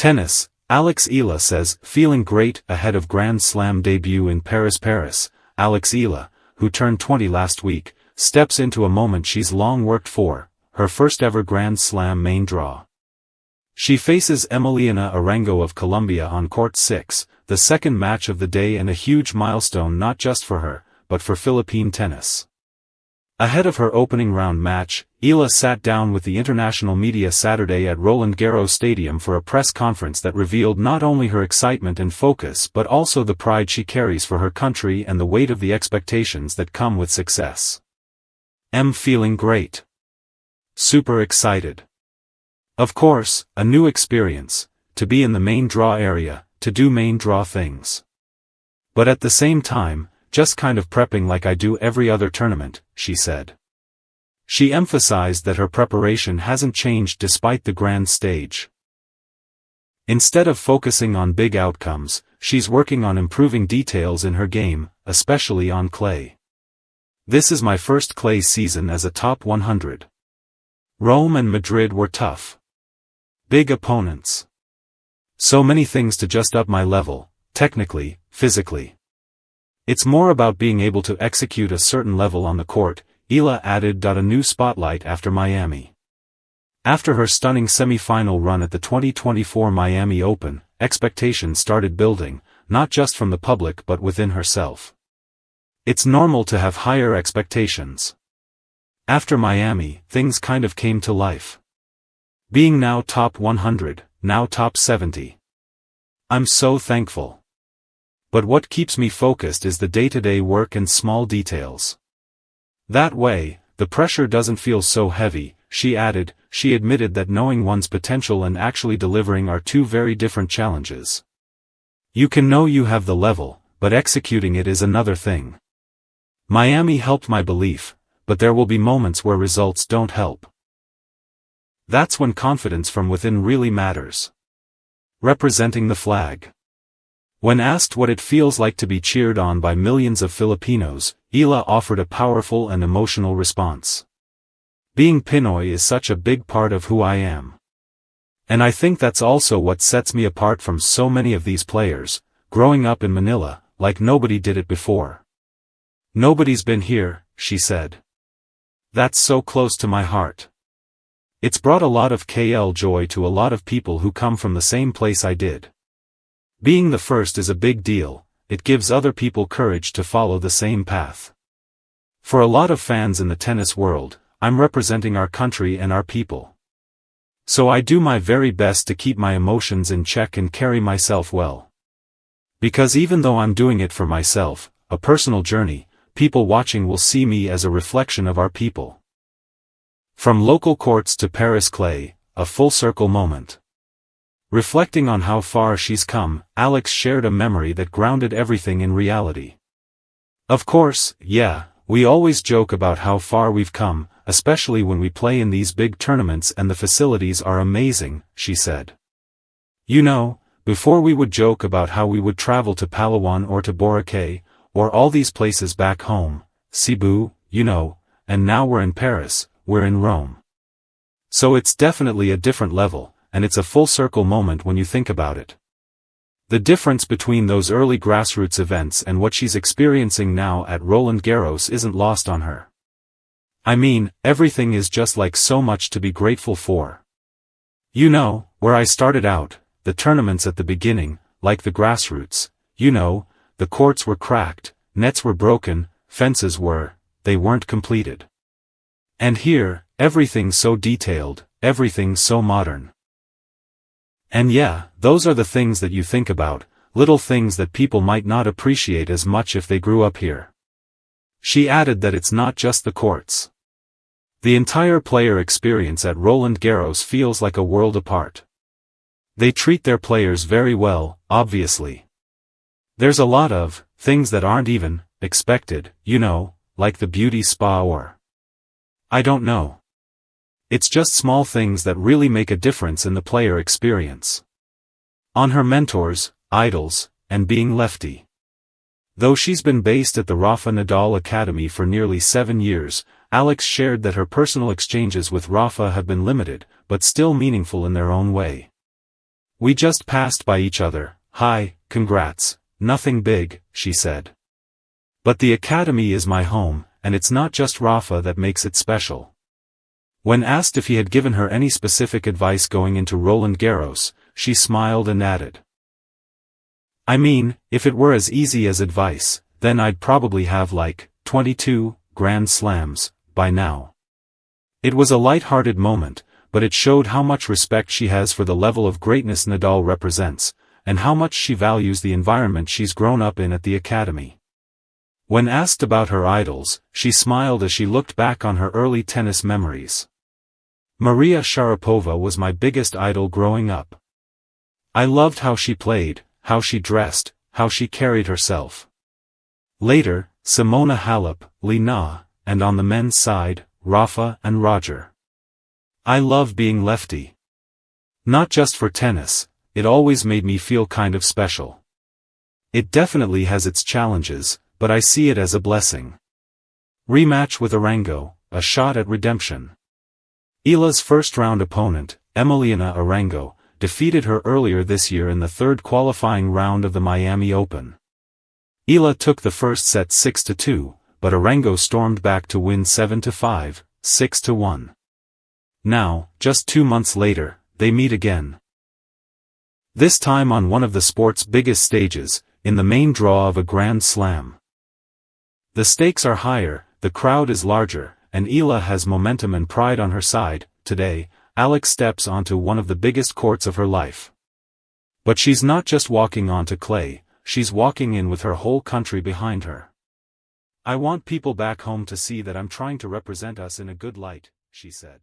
Tennis. Alex Eala says, feeling great ahead of Grand Slam debut in Paris. Alex Eala, who turned 20 last week, steps into a moment she's long worked for, her first ever Grand Slam main draw. She faces Emiliana Arango of Colombia on court 6, the second match of the day and a huge milestone not just for her, but for Philippine tennis. Ahead of her opening round match, Eala sat down with the international media Saturday at Roland Garros Stadium for a press conference that revealed not only her excitement and focus but also the pride she carries for her country and the weight of the expectations that come with success. "I'm feeling great. Super excited. Of course, a new experience, to be in the main draw area, to do main draw things. But at the same time, just kind of prepping like I do every other tournament," she said. She emphasized that her preparation hasn't changed despite the grand stage. Instead of focusing on big outcomes, she's working on improving details in her game, especially on clay. "This is my first clay season as a top 100. Rome and Madrid were tough. Big opponents. So many things to just up my level, technically, physically. It's more about being able to execute a certain level on the court," Eala added. A new spotlight after Miami. After her stunning semi-final run at the 2024 Miami Open, expectations started building, not just from the public but within herself. It's normal to have higher expectations. After Miami, things kind of came to life. Being now top 100, now top 70. I'm so thankful. But what keeps me focused is the day-to-day work and small details. That way, the pressure doesn't feel so heavy," she added. She admitted that knowing one's potential and actually delivering are two very different challenges. "You can know you have the level, but executing it is another thing. Miami helped my belief, but there will be moments where results don't help. That's when confidence from within really matters." Representing the flag. When asked what it feels like to be cheered on by millions of Filipinos, Eala offered a powerful and emotional response. "Being Pinoy is such a big part of who I am. And I think that's also what sets me apart from so many of these players, growing up in Manila, like nobody did it before. Nobody's been here," she said. "That's so close to my heart. It's brought a lot of KL joy to a lot of people who come from the same place I did. Being the first is a big deal, it gives other people courage to follow the same path. For a lot of fans in the tennis world, I'm representing our country and our people. So I do my very best to keep my emotions in check and carry myself well. Because even though I'm doing it for myself, a personal journey, people watching will see me as a reflection of our people." From local courts to Paris clay, a full-circle moment. Reflecting on how far she's come, Alex shared a memory that grounded everything in reality. "Of course, yeah, we always joke about how far we've come, especially when we play in these big tournaments and the facilities are amazing," she said. "You know, before we would joke about how we would travel to Palawan or to Boracay, or all these places back home, Cebu, you know, and now we're in Paris, we're in Rome. So it's definitely a different level, and it's a full-circle moment when you think about it. The difference between those early grassroots events and what she's experiencing now at Roland Garros isn't lost on her. I mean, everything is just like so much to be grateful for. You know, where I started out, the tournaments at the beginning, like the grassroots, you know, the courts were cracked, nets were broken, fences they weren't completed. And here, everything's so detailed, everything's so modern. And yeah, those are the things that you think about, little things that people might not appreciate as much if they grew up here." She added that it's not just the courts. The entire player experience at Roland Garros feels like a world apart. They treat their players very well, obviously. There's a lot of things that aren't even expected, you know, like the beauty spa or I don't know. It's just small things that really make a difference in the player experience. On her mentors, idols, and being lefty. Though she's been based at the Rafa Nadal Academy for nearly 7 years, Alex shared that her personal exchanges with Rafa have been limited, but still meaningful in their own way. We just passed by each other. Hi, congrats. Nothing big, she said. But the academy is my home, and it's not just Rafa that makes it special. When asked if he had given her any specific advice going into Roland Garros, she smiled and added, I mean, if it were as easy as advice, then I'd probably have 22 Grand Slams by now. It was a light-hearted moment, but it showed how much respect she has for the level of greatness Nadal represents, and how much she values the environment she's grown up in at the academy. When asked about her idols, she smiled as she looked back on her early tennis memories. Maria Sharapova was my biggest idol growing up. I loved how she played, how she dressed, how she carried herself. Later, Simona Halep, Li Na, and on the men's side, Rafa and Roger. I love being lefty. Not just for tennis, it always made me feel kind of special. It definitely has its challenges, but I see it as a blessing. Rematch with Arango, a shot at redemption. Eala's first-round opponent, Emiliana Arango, defeated her earlier this year in the third qualifying round of the Miami Open. Eala took the first set 6-2, but Arango stormed back to win 7-5, 6-1. Now, just 2 months later, they meet again. This time on one of the sport's biggest stages, in the main draw of a Grand Slam. The stakes are higher, the crowd is larger, and Eala has momentum and pride on her side. Today, Alex steps onto one of the biggest courts of her life. But she's not just walking onto clay, she's walking in with her whole country behind her. I want people back home to see that I'm trying to represent us in a good light, she said.